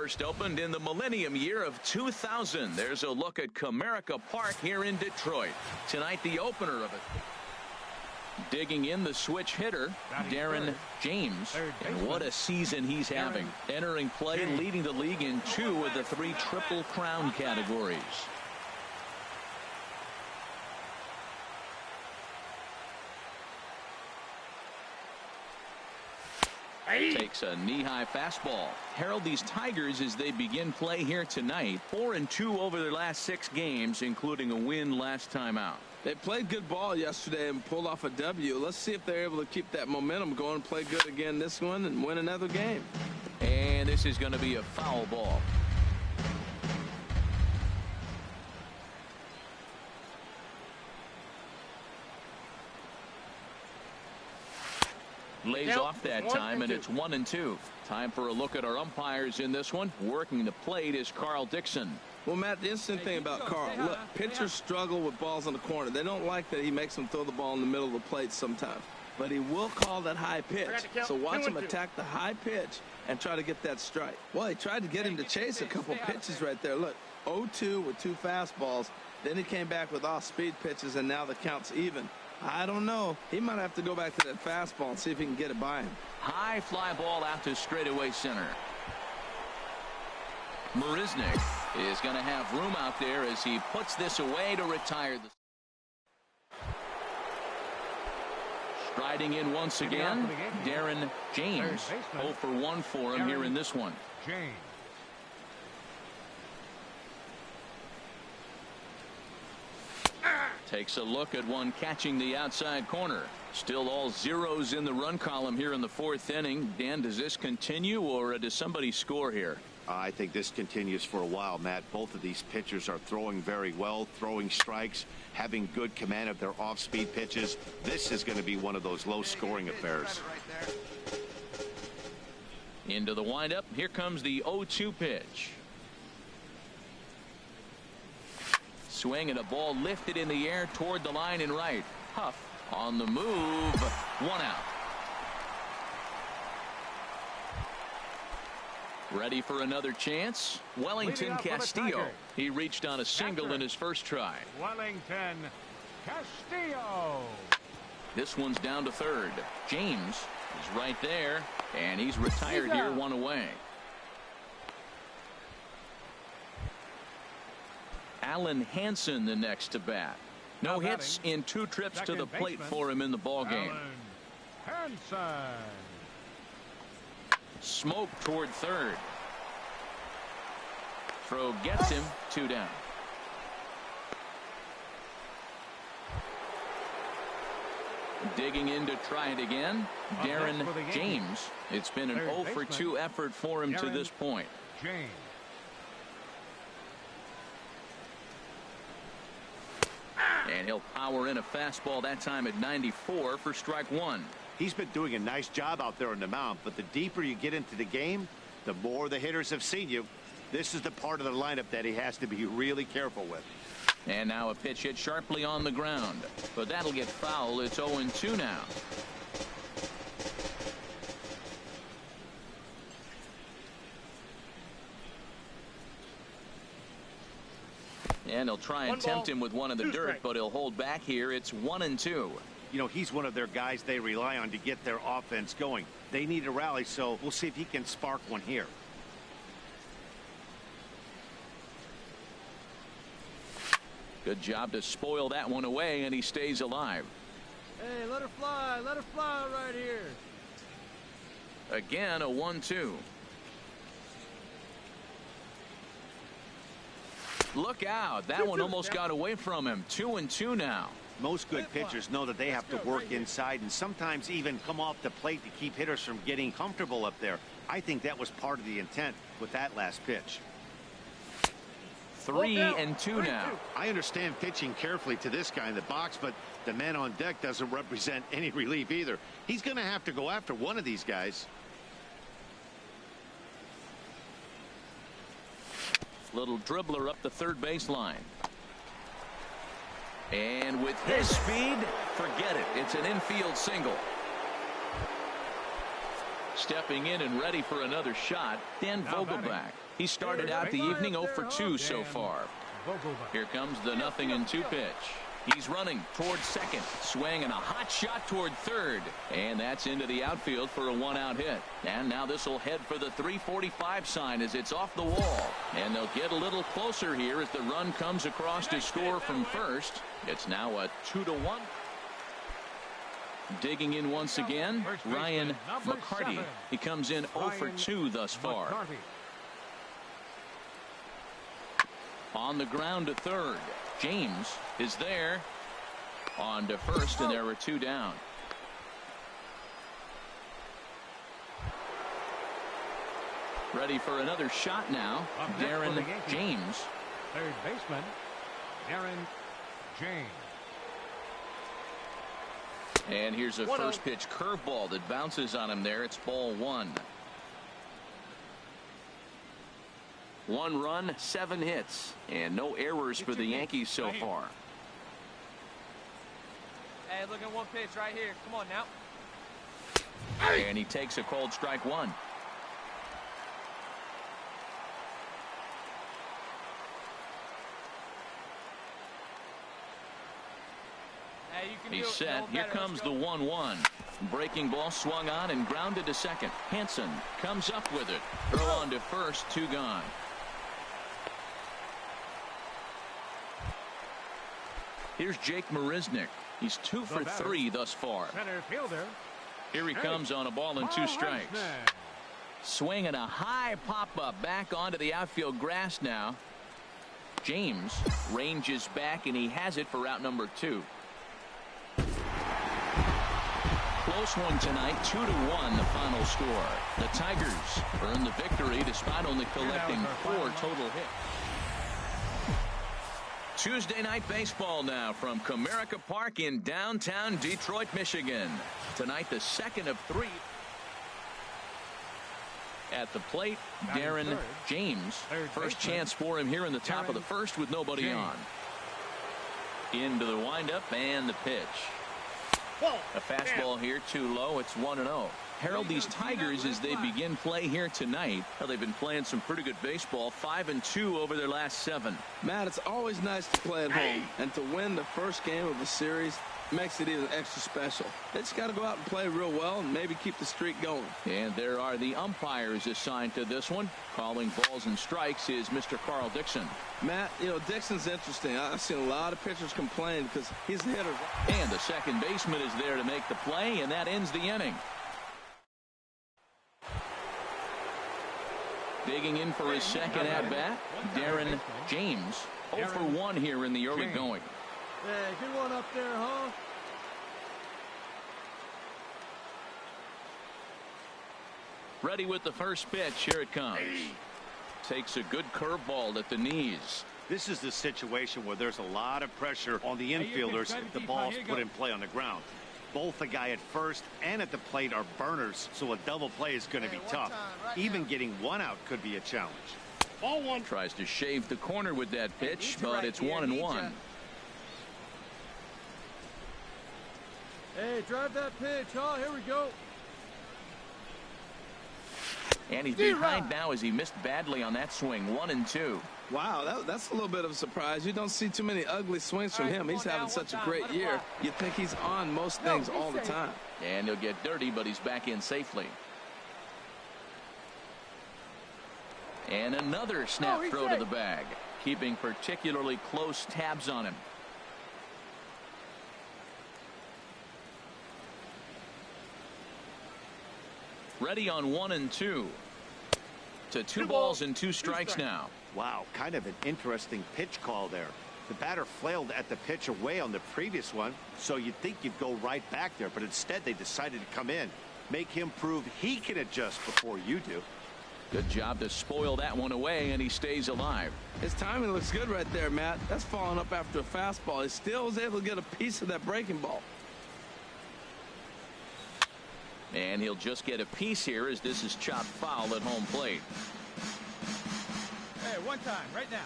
first opened in the millennium year of 2000. There's a look at Comerica Park here in Detroit. Tonight, the opener of it. Digging in the switch hitter, Darren James. And what a season he's having. Entering play, leading the league in 2 of the 3 Triple Crown categories. Takes a knee-high fastball. Herald these Tigers as they begin play here tonight. 4-2 over their last 6 games, including a win last time out. They played good ball yesterday and pulled off a W. Let's see if they're able to keep that momentum going and play good again this one and win another game. And this is going to be a foul ball. Lays off that time, and it's 1-2. Time for a look at our umpires in this one. Working the plate is Carl Dixon. Well, Matt, the interesting thing about Carl, look, pitchers struggle with balls in the corner. They don't like that he makes them throw the ball in the middle of the plate sometimes. But he will call that high pitch. So watch him attack the high pitch and try to get that strike. Well, he tried to get him to chase a couple pitches right there. Look, 0-2 with 2 fastballs. Then he came back with off-speed pitches, and now the count's even. I don't know. He might have to go back to that fastball and see if he can get it by him. High fly ball out to straightaway center. Marisnick is going to have room out there as he puts this away to retire. Striding in once again, Darren James. 0 for 1 for him here in this one. Takes a look at one catching the outside corner. Still all zeros in the run column here in the 4th inning. Dan, does this continue, or does somebody score here? I think this continues for a while, Matt. Both of these pitchers are throwing very well, throwing strikes, having good command of their off-speed pitches. This is going to be one of those low-scoring affairs. Into the windup. Here comes the 0-2 pitch. Swing and a ball lifted in the air toward the line and right. Huff on the move. 1 out. Ready for another chance. Wellington Castillo. He reached on a single in his first try. Wellington Castillo. This one's down to third. James is right there, and he's retired here, 1 away. Alan Hansen the next to bat. No hits in 2 trips to the plate for him in the ballgame. Hansen. Smoke toward third. Throw gets him, 2 down. Digging in to try it again, Darren James. It's been an 0 for 2 effort for him to this point. James. And he'll power in a fastball that time at 94 for strike 1. He's been doing a nice job out there on the mound, but the deeper you get into the game, the more the hitters have seen you. This is the part of the lineup that he has to be really careful with. And now a pitch hit sharply on the ground, but that'll get foul. It's 0-2 now. And he'll try and tempt him with one in the dirt, but he'll hold back here. It's 1-2. You know, he's one of their guys they rely on to get their offense going. They need a rally, so we'll see if he can spark one here. Good job to spoil that one away, and he stays alive. Hey, let her fly right here. Again, a 1-2. Look out. That one almost got away from him. 2-2 now. Most good pitchers know that they have to work inside and sometimes even come off the plate to keep hitters from getting comfortable up there. I think that was part of the intent with that last pitch. 3-2 now. I understand pitching carefully to this guy in the box, but the man on deck doesn't represent any relief either. He's going to have to go after one of these guys. Little dribbler up the third baseline. And with his speed, forget it. It's an infield single. Stepping in and ready for another shot, Dan Vogelback. He started out the evening 0 for 2 so far. Here comes the 0-2 pitch. He's running towards second, swing and a hot shot toward third, and that's into the outfield for a 1-out hit. And now this will head for the 345 sign as it's off the wall, and they'll get a little closer here as the run comes across to score from first. It's now a 2-1. Digging in once again, Ryan McCarty. He comes in 0 for 2 thus far. On the ground to third. James is there. On to first, and there were 2 down. Ready for another shot now. Darren James. Third baseman, Darren James. And here's a first pitch curveball that bounces on him there. It's ball 1. 1 run, 7 hits, and no errors for the Yankees so far. Hey, look at one pitch right here. Come on now. And he takes a cold strike 1. Hey, you can He's set. Here comes the 1-1. Breaking ball swung on and grounded to second. Hanson comes up with it. Throw on to first, 2 gone. Here's Jake Marisnick. He's 2 for 3 thus far. Center fielder. Here he comes on a ball and 2 strikes. Swinging a high pop-up back onto the outfield grass now. James ranges back, and he has it for out number 2. Close one tonight, 2-1 the final score. The Tigers earn the victory despite only collecting 4 total hits. Tuesday night baseball now from Comerica Park in downtown Detroit, Michigan. Tonight the second of 3. At the plate, Darren James. First chance for him here in the top of the first with nobody on. Into the windup and the pitch. A fastball here too low. It's 1-0. Harold, these Tigers, as they begin play here tonight, well, they've been playing some pretty good baseball. 5-2 over their last 7. Matt, it's always nice to play at home, and to win the first game of the series makes it even extra special. They just got to go out and play real well and maybe keep the streak going. And there are the umpires assigned to this one. Calling balls and strikes is Mr. Carl Dixon. Matt, you know, Dixon's interesting. I've seen a lot of pitchers complain because he's the hitter. And the second baseman is there to make the play, and that ends the inning. Digging in for his second at-bat, Darren James. 0 for 1 here in the early going. Hey, good one up there, huh? Ready with the first pitch. Here it comes. Takes a good curveball at the knees. This is the situation where there's a lot of pressure on the infielders if the ball's put in play on the ground. Both the guy at first and at the plate are burners, so a double play is going to be tough. Even getting 1 out could be a challenge. Ball 1. Tries to shave the corner with that pitch, but it's 1-1. Hey, drive that pitch, huh? Here we go. And he's behind now as he missed badly on that swing. 1-2. Wow, that's a little bit of a surprise. You don't see too many ugly swings from him. He's having such a great year. You think he's on most things all the time. And he'll get dirty, but he's back in safely. And another snap throw to the bag, keeping particularly close tabs on him. Ready on 1-2. To 2 balls and 2 strikes now. Wow, kind of an interesting pitch call there. The batter flailed at the pitch away on the previous one, so you'd think you'd go right back there, but instead they decided to come in. Make him prove he can adjust before you do. Good job to spoil that one away, and he stays alive. His timing looks good right there, Matt. That's following up after a fastball. He still was able to get a piece of that breaking ball. And he'll just get a piece here as this is chopped foul at home plate. Hey, one time, right now.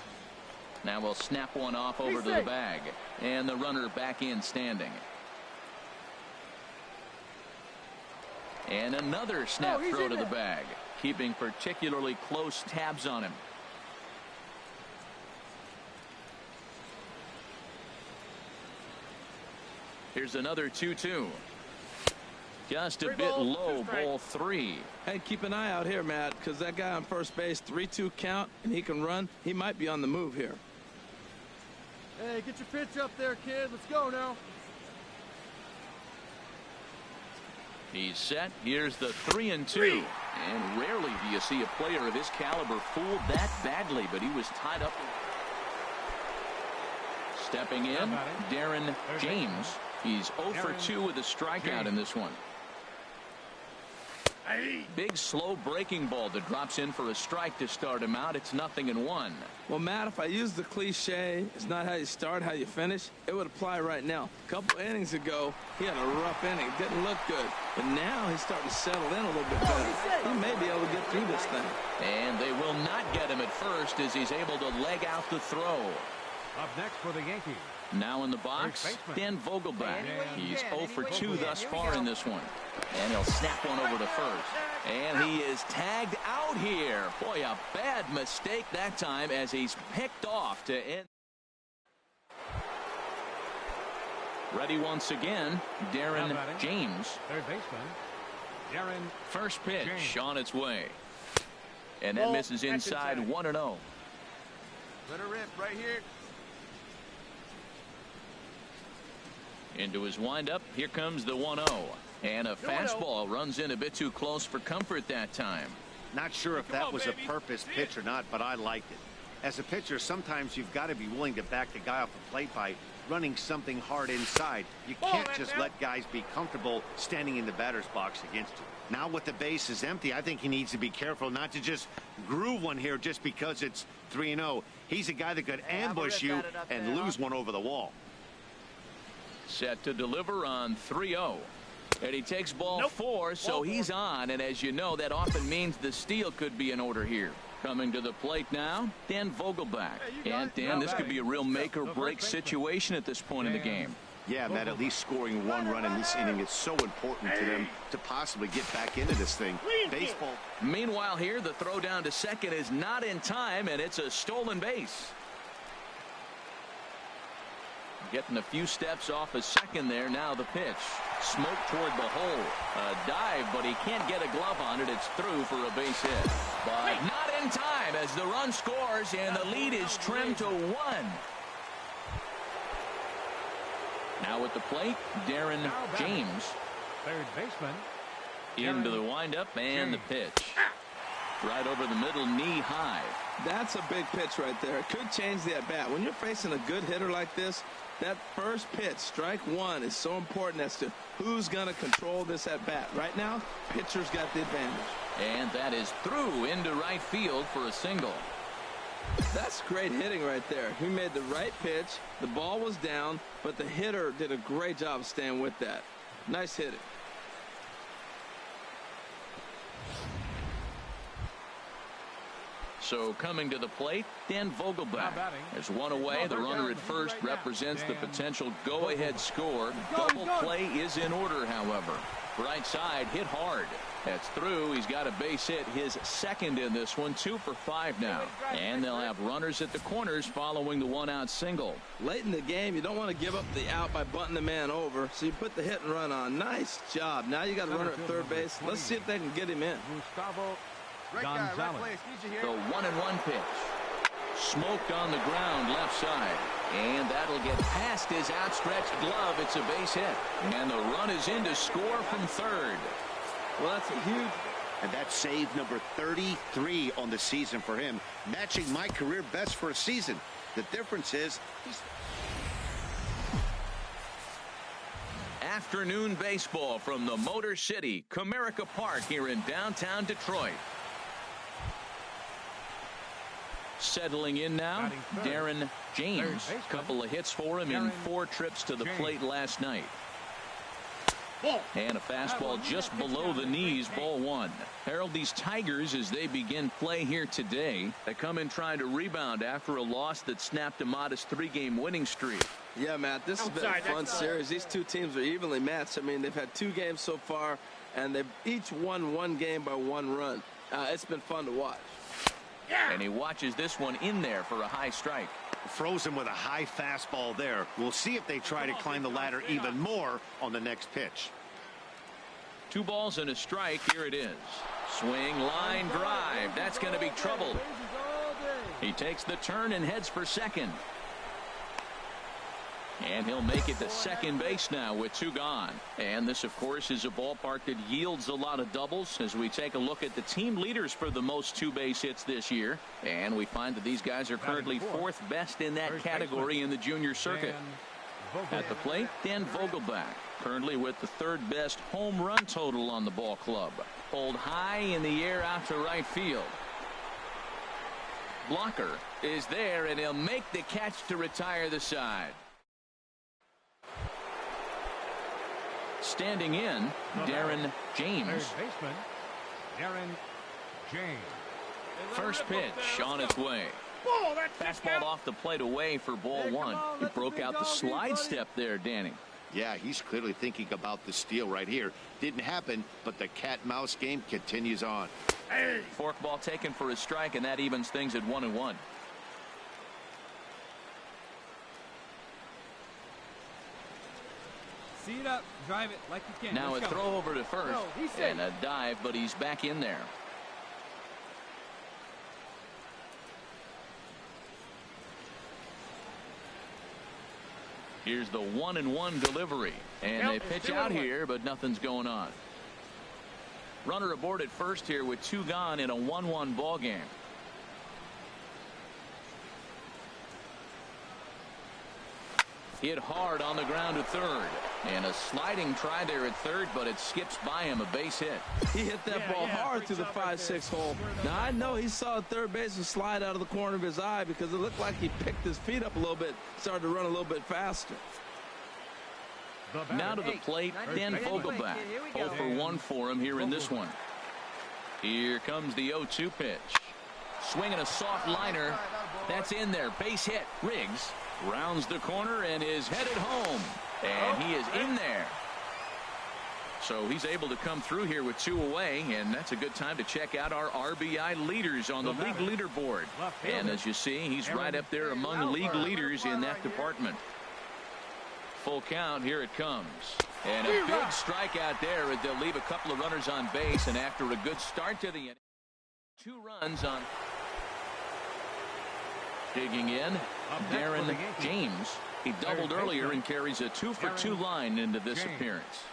Now we'll snap one off over to the bag. And the runner back in standing. And another snap throw to the bag, keeping particularly close tabs on him. Here's another 2-2. Just a bit low, ball 3. Hey, keep an eye out here, Matt, because that guy on first base, 3-2 count, and he can run. He might be on the move here. Hey, get your pitch up there, kid. Let's go now. He's set. Here's the 3-2. And rarely do you see a player of his caliber fooled that badly, but he was tied up. Stepping in, Darren James. He's 0 for 2 with a strikeout in this one. Big slow breaking ball that drops in for a strike to start him out. It's 0-1. Well, Matt, if I use the cliche, it's not how you start, how you finish, it would apply right now. A couple innings ago, he had a rough inning. It didn't look good. But now he's starting to settle in a little bit better. He may be able to get through this thing. And they will not get him at first as he's able to leg out the throw. Up next for the Yankees. Now in the box, Dan Vogelback. He's 0 for 2 thus far in this one. And he'll snap one over to first. And he is tagged out here. Boy, a bad mistake that time as he's picked off to end. Ready once again, Darren James. Third baseman, Darren. First pitch James. on its way. And that misses inside 1-0. Let her rip right here. Into his windup. Here comes the 1-0. And a fastball runs in a bit too close for comfort that time. Not sure if that was a purpose pitch or not, but I liked it. As a pitcher, sometimes you've got to be willing to back the guy off the plate by running something hard inside. You can't just let guys be comfortable standing in the batter's box against you. Now with the base is empty, I think he needs to be careful not to just groove one here just because it's 3-0. He's a guy that could ambush you and lose one over the wall. Set to deliver on 3-0. And he takes ball 4, so he's on. And as you know, that often means the steal could be in order here. Coming to the plate now, Dan Vogelback. And Dan, this could be a real make-or-break situation at this point in the game. Yeah, Matt, at least scoring 1 run in this inning is so important to them to possibly get back into this thing. Baseball. Meanwhile here, the throw down to second is not in time, and it's a stolen base. Getting a few steps off a second there. Now the pitch. Smoke toward the hole. A dive, but he can't get a glove on it. It's through for a base hit. But not in time as the run scores, and the lead is trimmed to 1. Now at the plate, Darren James. Third baseman. Into the windup and the pitch. Right over the middle, knee high. That's a big pitch right there. It could change the at-bat. When you're facing a good hitter like this, that first pitch, strike 1, is so important as to who's going to control this at-bat. Right now, pitcher's got the advantage. And that is through into right field for a single. That's great hitting right there. He made the right pitch. The ball was down, but the hitter did a great job of staying with that. Nice hitting. So coming to the plate, Dan Vogelback. There's one away. The runner at first represents the potential go-ahead score. Double play is in order, however. Right side hit hard. That's through. He's got a base hit, his second in this one. 2 for 5 now. And they'll have runners at the corners following the 1-out single. Late in the game, you don't want to give up the out by bunting the man over, so you put the hit and run on. Nice job. Now you got a runner at third base. Let's see if they can get him in. Gonzalez. The 1-1 pitch. Smoked on the ground left side. And that'll get past his outstretched glove. It's a base hit. And the run is in to score from third. Well, that's a huge. And that's save number 33 on the season for him, matching my career best for a season. The difference is afternoon baseball from the Motor City, Comerica Park here in downtown Detroit. Settling in now, Darren James. Couple of hits for him in 4 trips to the plate last night. And a fastball just below the knees, ball 1. Harold, these Tigers, as they begin play here today, they come in trying to rebound after a loss that snapped a modest 3-game winning streak. Yeah, Matt, this has been a fun series. These two teams are evenly matched. I mean, they've had 2 games so far, and they've each won 1 game by 1 run. It's been fun to watch. And he watches this one in there for a high strike. Throws him with a high fastball there. We'll see if they try to climb the ladder even more on the next pitch. 2 balls and a strike. Here it is. Swing, line, drive. That's going to be trouble. He takes the turn and heads for second. And he'll make it to second base now with 2 gone. And this, of course, is a ballpark that yields a lot of doubles as we take a look at the team leaders for the most 2-base hits this year. And we find that these guys are currently 4th best in that category in the junior circuit. At the plate, Dan Vogelbach, currently with the 3rd best home run total on the ball club. Pulled high in the air out to right field. Blocker is there, and he'll make the catch to retire the side. Standing in, Darren James. Baseman, Darren James. First pitch on its way. Fastball off the plate away for ball 1. He broke out the slide step there, Danny. Yeah, he's clearly thinking about the steal right here. Didn't happen, but the cat-mouse game continues on. Forkball taken for a strike, and that evens things at 1-1. See it up, drive it like you can. Now a throw over to first and a dive, but he's back in there. Here's the 1-1 delivery, and they pitch out here, but nothing's going on. Runner aboard at first here with 2 gone in a 1-1 ball game. Hit hard on the ground to third, and a sliding try there at third, but it skips by him, a base hit. He hit that ball hard through the 5-6 hole. Now, I know he saw third baseman slide out of the corner of his eye because it looked like he picked his feet up a little bit, started to run a little bit faster. Now to the plate, Dan Vogelbach. 0 for 1 for him here in this one. Here comes the 0-2 pitch. Swinging a soft liner. That's in there. Base hit. Riggs rounds the corner and is headed home. And he is in there. So he's able to come through here with 2 away, and that's a good time to check out our RBI leaders on the league leaderboard. And as you see, he's right up there among league leaders in that department. Full count. Here it comes. And a big strikeout there. They'll leave a couple of runners on base, and after a good start to the inning, 2 runs on. Digging in, Darren James. He doubled earlier and carries a 2 for 2 line into this appearance.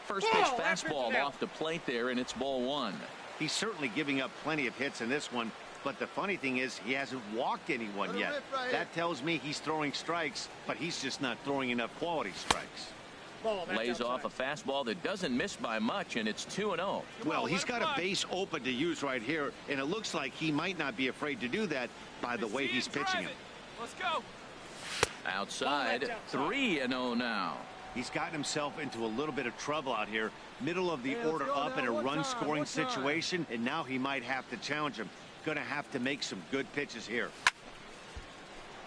First pitch fastball off the plate there, and it's ball 1. He's certainly giving up plenty of hits in this one, but the funny thing is he hasn't walked anyone yet. That tells me he's throwing strikes, but he's just not throwing enough quality strikes. Lays off a fastball that doesn't miss by much, and it's 2-0. Well, he's got a base open to use right here, and it looks like he might not be afraid to do that by the way he's pitching it. Let's go. Outside, 3-0 now. He's gotten himself into a little bit of trouble out here. Middle of the order up in a run-scoring situation, and now he might have to challenge him. Going to have to make some good pitches here.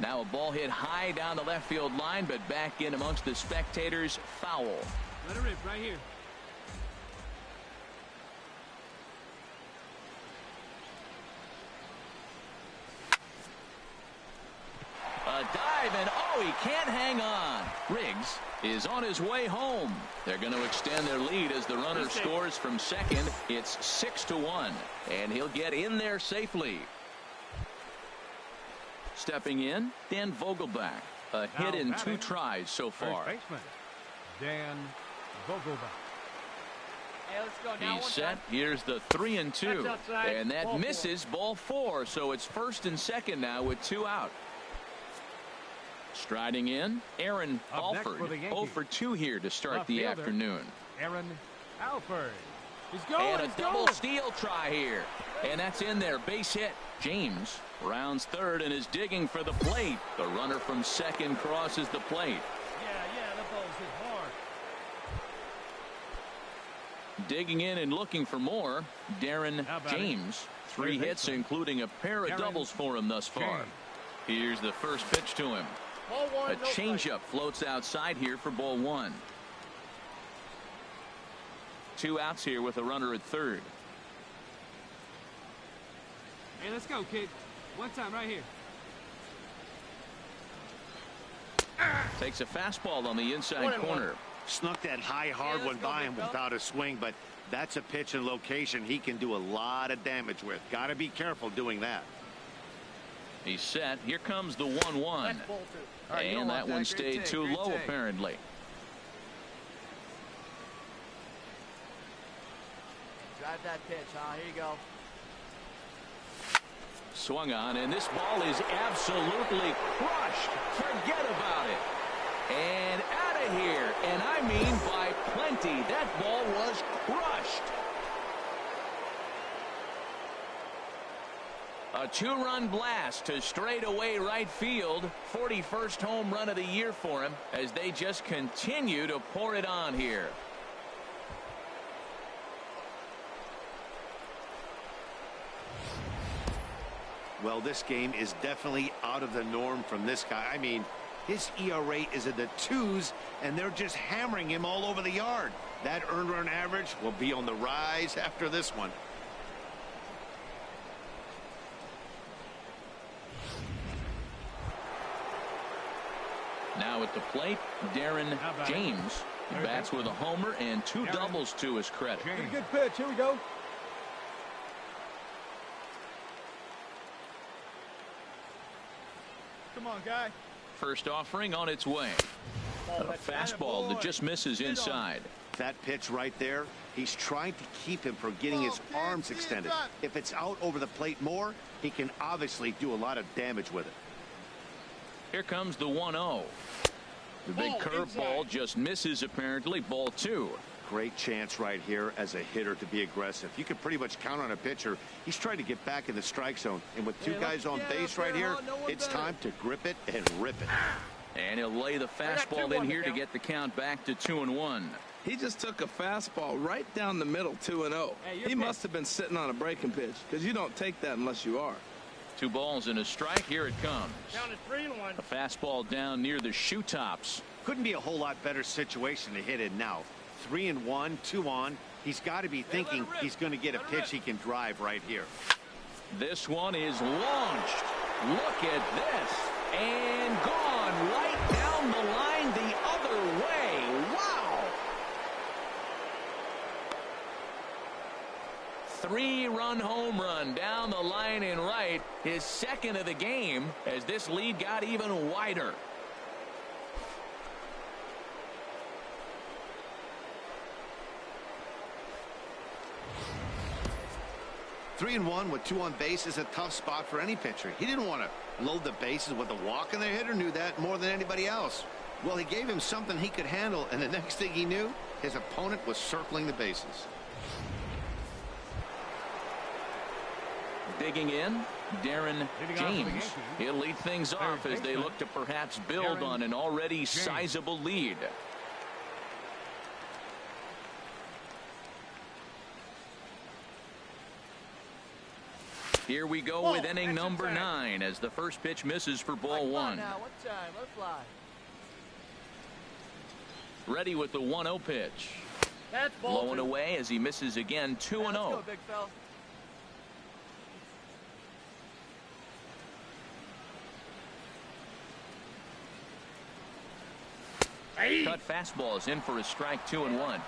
Now a ball hit high down the left field line, but back in amongst the spectators. Foul. Let it rip right here. A dive, and oh, he can't hang on. Riggs is on his way home. They're going to extend their lead as the runner scores from second. It's 6-1, and he'll get in there safely. Stepping in, Dan Vogelbach. A hit in 2 tries so far. First baseman, Dan Vogelbach. Hey, let's go. Now He's set. Here's the 3-2, and that misses ball 4. So it's first and second now with 2 out. Striding in, Aaron Alford. 0 for 2 here to start the afternoon. Aaron Alford. He's going. And a double steal try here, and that's in there. Base hit. James rounds third and is digging for the plate. The runner from second crosses the plate. Yeah, that ball's hit hard. Digging in and looking for more, Darren James. 3 hits, including a pair of doubles for him thus far. Here's the first pitch to him. Ball one, A changeup floats outside here for ball one. 2 outs here with a runner at third. Hey, let's go, kid. One time right here. Takes a fastball on the inside corner. Snuck that high hard one by him without a swing, but that's a pitch and location he can do a lot of damage with. Got to be careful doing that. He's set. Here comes the 1-1. And that one stayed too low, apparently. Drive that pitch, huh? Here you go. Swung on, and this ball is absolutely crushed. Forget about it. And out of here. And I mean by plenty. That ball was crushed. A 2-run blast to straightaway right field. 41st home run of the year for him as they just continue to pour it on here. Well, this game is definitely out of the norm from this guy. I mean, his ERA is in the 2s, and they're just hammering him all over the yard. That earned run average will be on the rise after this one. Now at the plate, Darren James. He bats with a homer and 2 doubles to his credit. Get a good pitch. Here we go. Come on, guy. First offering on its way. A fastball that just misses inside. That pitch right there, he's trying to keep him from getting his arms extended. If it's out over the plate more, he can obviously do a lot of damage with it. Here comes the 1-0. The big curveball just misses, apparently. Ball 2. Great chance right here as a hitter to be aggressive. You can pretty much count on a pitcher. He's trying to get back in the strike zone. And with 2 guys on base right here, it's time to grip it and rip it. And he'll lay the fastball in here to get the count back to 2-1. He just took a fastball right down the middle, 2-0. He must have been sitting on a breaking pitch because you don't take that unless you are. 2 balls and a strike. Here it comes. Down to 3-1. A fastball down near the shoe tops. Couldn't be a whole lot better situation to hit in now. 3-1, 2 on. He's got to be thinking he's going to get a pitch he can drive right here. This one is launched. Look at this. And gone right down the line the other way. Wow. 3-run home run down the line in right. His second of the game as this lead got even wider. Three and one with 2 on base is a tough spot for any pitcher. He didn't want to load the bases with a walk, and the hitter knew that more than anybody else. Well, he gave him something he could handle, and the next thing he knew, his opponent was circling the bases. Digging in, Darren James. He'll lead things off as they look to perhaps build on an already sizable lead. Here we go with inning number 9 as the first pitch misses for ball 1. Now, what time? Let it fly. Ready with the 1-0 pitch. That's ball Blowing 2. away as he misses again. 2-0. Let's go, big fella. Cut fastball is in for a strike. 2-1.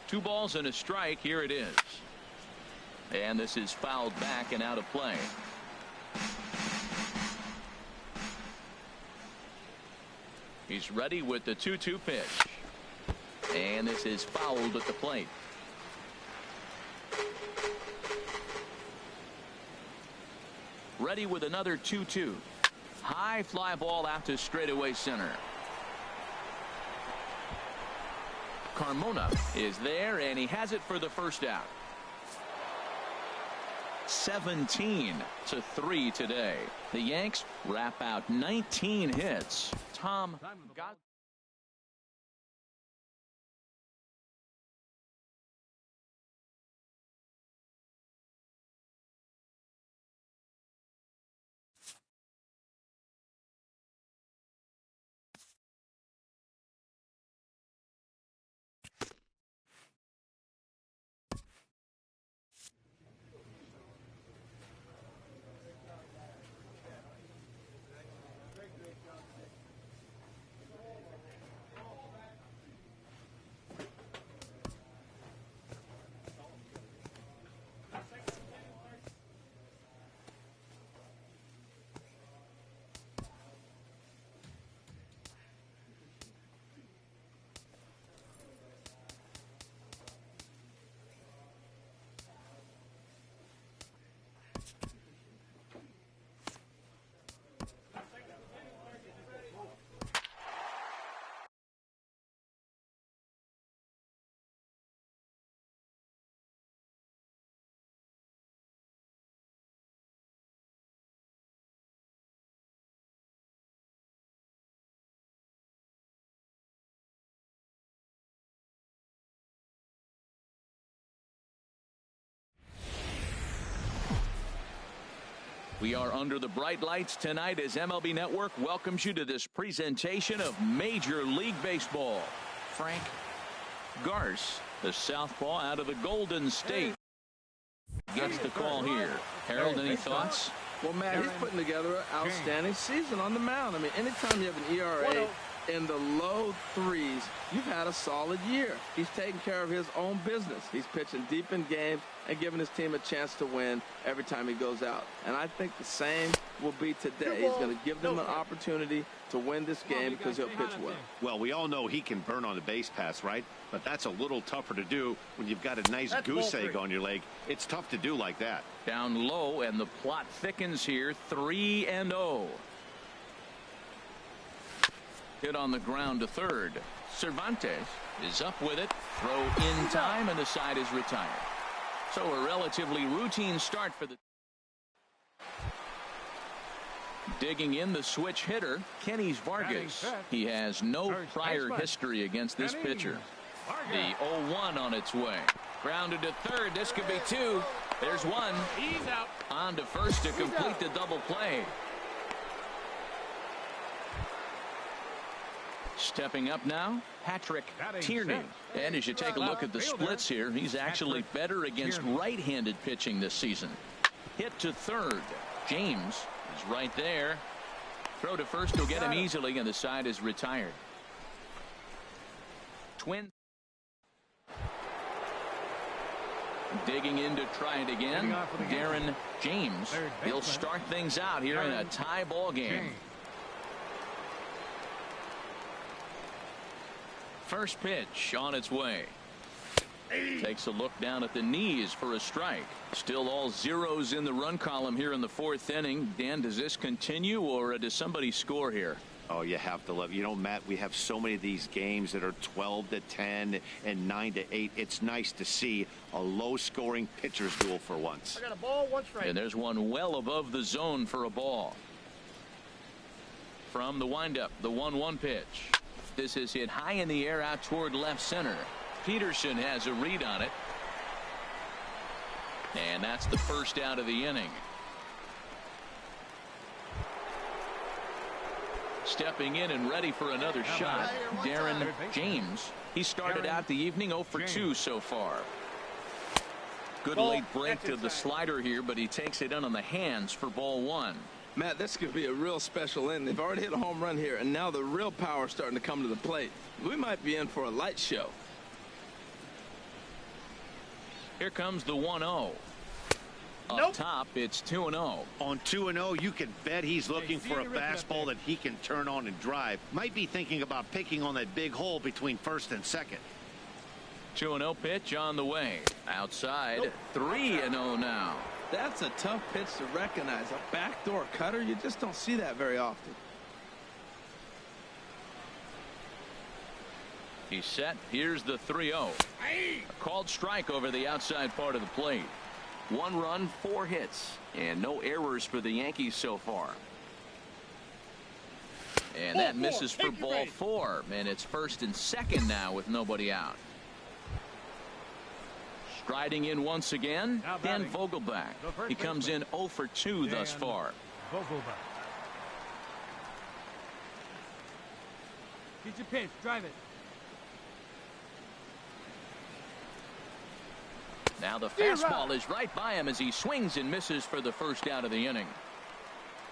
2 balls and a strike. Here it is. And this is fouled back and out of play. He's ready with the 2-2 pitch. And this is fouled at the plate. Ready with another 2-2. High fly ball out to straightaway center. Carmona is there, and he has it for the first out. 17-3 today. The Yanks wrap out 19 hits. Tom got We are under the bright lights tonight as MLB Network welcomes you to this presentation of Major League Baseball. Frank Garce, the southpaw out of the Golden State, gets the call here. Harold, any thoughts? Well, Matt, he's putting together an outstanding season on the mound. I mean, anytime you have an ERA in the low threes, you've had a solid year. He's taking care of his own business. He's pitching deep in games and giving his team a chance to win every time he goes out. And I think the same will be today. He's going to give them an opportunity to win this game because he'll pitch well. Well, we all know he can burn on the base pass, right? But that's a little tougher to do when you've got a nice goose egg on your leg. It's tough to do like that. Down low, and the plot thickens here. 3-0. Hit on the ground to third. Cervantes is up with it. Throw in time, and the side is retired. So a relatively routine start for the... Digging in the switch hitter, Kenny's Vargas. He has no prior history against this pitcher. The 0-1 on its way. Grounded to third. This could be two. There's one. He's out. On to first to complete the double play. Stepping up now, Patrick Tierney. And as you take a look at the splits here, he's actually better against right-handed pitching this season. Hit to third. James is right there. Throw to first will get him easily, and the side is retired. Twins. Digging in to try it again. Darren James. He'll start things out here in a tie ball game. First pitch on its way. Takes a look down at the knees for a strike. Still all zeros in the run column here in the fourth inning. Dan, does this continue, or does somebody score here? Oh, you have to love. You know, Matt, we have so many of these games that are 12-10 and 9-8. It's nice to see a low-scoring pitcher's duel for once. I got a ball, one strike. And there's one well above the zone for a ball. From the windup, the 1-1 pitch. This is hit high in the air out toward left center. Peterson has a read on it. And that's the first out of the inning. Stepping in and ready for another shot, Darren James. He started out the evening 0 for 2 so far. Good late break to the slider here, but he takes it in on the hands for ball one. Matt, this could be a real special inning. They've already hit a home run here, and now the real power is starting to come to the plate. We might be in for a light show. Here comes the 1-0. Up top, it's 2-0. On 2-0, you can bet he's looking for a fastball that he can turn on and drive. Might be thinking about picking on that big hole between first and second. 2-0 pitch on the way. Outside, 3-0 now. That's a tough pitch to recognize. A backdoor cutter, you just don't see that very often. He's set. Here's the 3-0. A called strike over the outside part of the plate. 1 run, 4 hits, and no errors for the Yankees so far. And that misses for ball 4, and it's first and second now with nobody out. Striding in once again, Dan Vogelbach. He comes in 0 for 2 thus far. Get your pitch, drive it. Now the fastball is right by him as he swings and misses for the first out of the inning.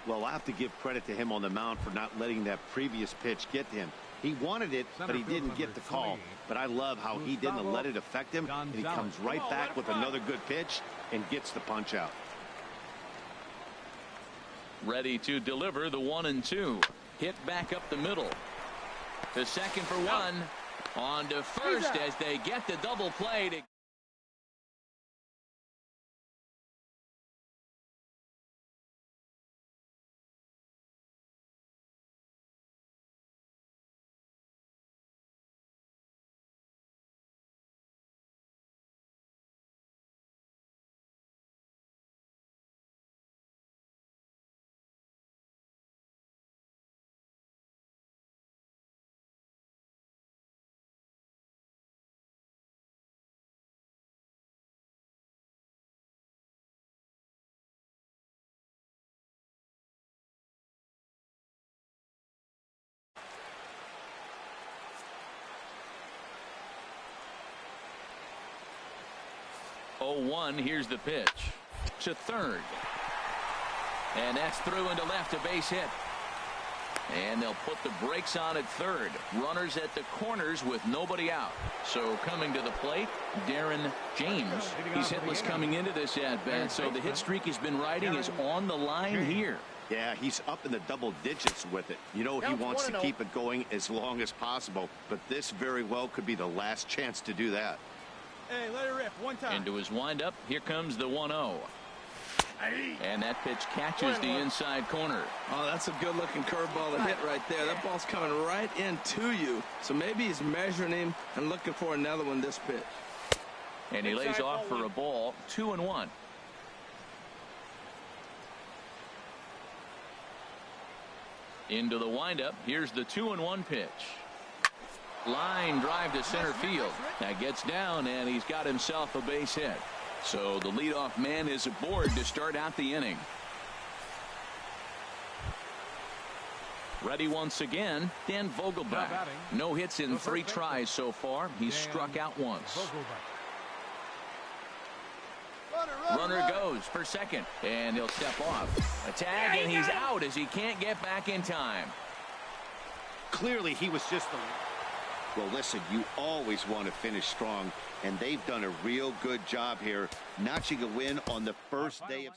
Well, I have to give credit to him on the mound for not letting that previous pitch get to him. He wanted it, but he didn't get the call. But I love how he didn't let it affect him. And he comes right back with another good pitch and gets the punch out. Ready to deliver the 1-2. Hit back up the middle. To second for 1. On to first as they get the double play to 0-1. Here's the pitch to third. And that's through into left, a base hit. And they'll put the brakes on at third. Runners at the corners with nobody out. So coming to the plate, Darren James. He's hitless coming into this at-bat. So the hit streak he's been riding is on the line here. Yeah, he's up in the double digits with it. You know, he wants to keep it going as long as possible. But this very well could be the last chance to do that. Hey, let it rip one time. Into his windup, here comes the 1-0. And that pitch catches the inside corner. Oh, that's a good-looking curveball to hit right there. That ball's coming right into you. So maybe he's measuring him and looking for another one this pitch. And he lays off for a ball, 2-1. Into the windup. Here's the 2-1 pitch. Line drive to center field. That gets down, and he's got himself a base hit. So the leadoff man is aboard to start out the inning. Ready once again, Dan Vogelbach. No hits in 3 tries so far. He's struck out once. Runner goes for second, and he'll step off. A tag, and he's out as he can't get back in time. Clearly, he was just Well, listen, you always want to finish strong, and they've done a real good job here, notching a win on the first day of